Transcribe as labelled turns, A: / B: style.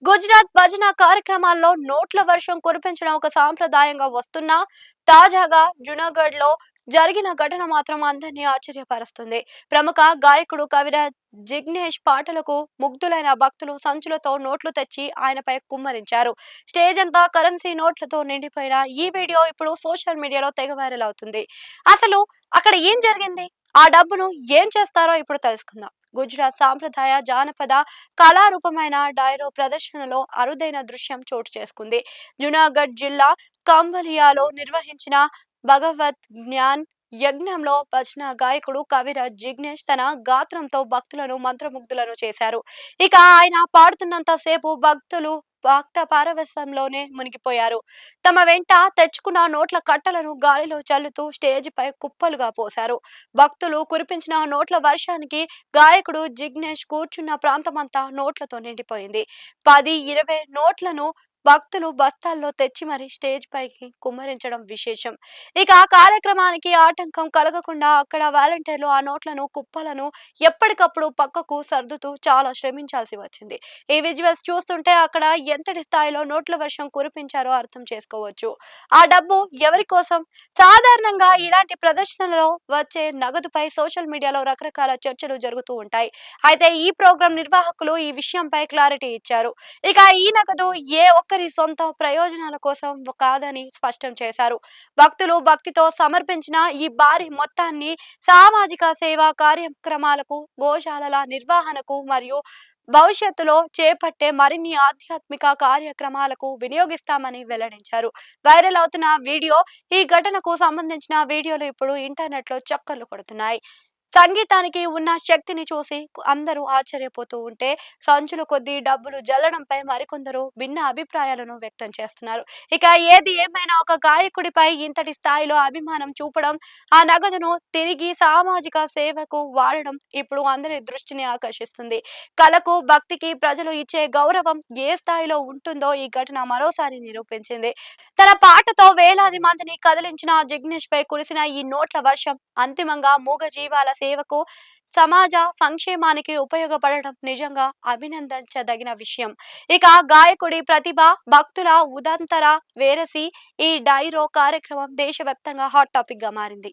A: గుజరాత్ భజన కార్యక్రమాల్లో నోట్ల వర్షం కురిపించడం ఒక సాంప్రదాయంగా వస్తున్నా తాజాగా జునాగఢ్ లో జరిగిన ఘటన మాత్రం అందరినీ ఆశ్చర్యపరుస్తుంది. ప్రముఖ గాయకుడు కవిరాజ్ జిగ్నేష్ పాటలకు ముగ్ధులైన భక్తులు సంచులతో నోట్లు తెచ్చి ఆయనపై కుమ్మరించారు. స్టేజ్ అంతా కరెన్సీ నోట్లతో నిండిపోయిన ఈ వీడియో ఇప్పుడు సోషల్ మీడియాలో తెగ వైరల్ అవుతుంది. అసలు అక్కడ ఏం జరిగింది, ఆ డబ్బును ఏం చేస్తారో ఇప్పుడు తెలుసుకుందాం. గుజరాత్ సాంప్రదాయ జానపద కళారూపమైన డైరో ప్రదర్శనలో అరుదైన దృశ్యం చోటు చేసుకుంది. జునాగఢ్ జిల్లా కంబలియాలో నిర్వహించిన భగవత్ జ్ఞాన్ యజ్ఞంలో భజన గాయకుడు కవిరాజ్ జిగ్నేష్ తన గాత్రంతో భక్తులను మంత్రముగ్ధులను చేశారు. ఇక ఆయన పాడుతున్నంత సేపు భక్తులు భక్త పారవస్యంలోనే మునిగిపోయారు. తమ వెంట తెచ్చుకున్న నోట్ల కట్టలను గాలిలో చల్లుతూ స్టేజ్ పై కుప్పలుగా పోశారు. భక్తులు కురిపించిన నోట్ల వర్షానికి గాయకుడు జిగ్నేష్ కూర్చున్న ప్రాంతమంతా నోట్లతో నిండిపోయింది. 10, 20 నోట్లను భక్తులు బస్తాల్లో తెచ్చి మరి స్టేజ్ పైకి కుమ్మరించడం విశేషం. ఇక ఆ కార్యక్రమానికి ఆటంకం కలగకుండా అక్కడ వాలంటీర్లు ఆ నోట్లను కుప్పలను ఎప్పటికప్పుడు పక్కకు సర్దుతూ చాలా శ్రమించాల్సి వచ్చింది. ఈ విజువల్స్ చూస్తుంటే అక్కడ ఎంతటి స్థాయిలో నోట్ల వర్షం కురిపించారో అర్థం చేసుకోవచ్చు. ఆ డబ్బు ఎవరి కోసం? సాధారణంగా ఇలాంటి ప్రదర్శనలలో వచ్చే నగదుపై సోషల్ మీడియాలో రకరకాల చర్చలు జరుగుతూ ఉంటాయి. అయితే ఈ ప్రోగ్రాం నిర్వాహకులు ఈ విషయంపై క్లారిటీ ఇచ్చారు. ఇక ఈ నగదు ఏ ఒక్కరి సొంత ప్రయోజనాల కోసం కాదని స్పష్టం చేశారు. భక్తులు భక్తితో సమర్పించిన ఈ భారీ మొత్తాన్ని సామాజిక సేవా కార్యక్రమాలకు, గోశాలల నిర్వహణకు మరియు భవిష్యత్తులో చేపట్టే మరిన్ని ఆధ్యాత్మిక కార్యక్రమాలకు వినియోగిస్తామని వెల్లడించారు. వైరల్ అవుతున్న వీడియో, ఈ ఘటనకు సంబంధించిన వీడియోలు ఇప్పుడు ఇంటర్నెట్ లో చక్కర్లు కొడుతున్నాయి. సంగీతానికి ఉన్న శక్తిని చూసి అందరూ ఆశ్చర్యపోతూ ఉంటే సంచుల కొద్దీ డబ్బులు జల్లడంపై మరికొందరు భిన్న అభిప్రాయాలను వ్యక్తం చేస్తున్నారు. ఇక ఏది ఏమైనా ఒక గాయకుడిపై ఇంతటి స్థాయిలో అభిమానం చూపడం, ఆ నగదును తిరిగి సామాజిక సేవకు వాడడం ఇప్పుడు అందరి దృష్టిని ఆకర్షిస్తుంది. కళకు, భక్తికి ప్రజలు ఇచ్చే గౌరవం ఏ స్థాయిలో ఉంటుందో ఈ ఘటన మరోసారి నిరూపించింది. తన పాటతో వేలాది మందిని కదిలించిన జిగ్నేష్ పై కురిసిన ఈ నోట్ల వర్షం అంతిమంగా మూగ జీవాల సేవకు, సమాజ సంక్షేమానికి ఉపయోగపడడం నిజంగా అభినందించదగిన విషయం. ఇక గాయకుడి ప్రతిభ, భక్తుల ఉదంతర వేరసి ఈ డైరో కార్యక్రమం దేశవ్యాప్తంగా హాట్ టాపిక్ గా మారింది.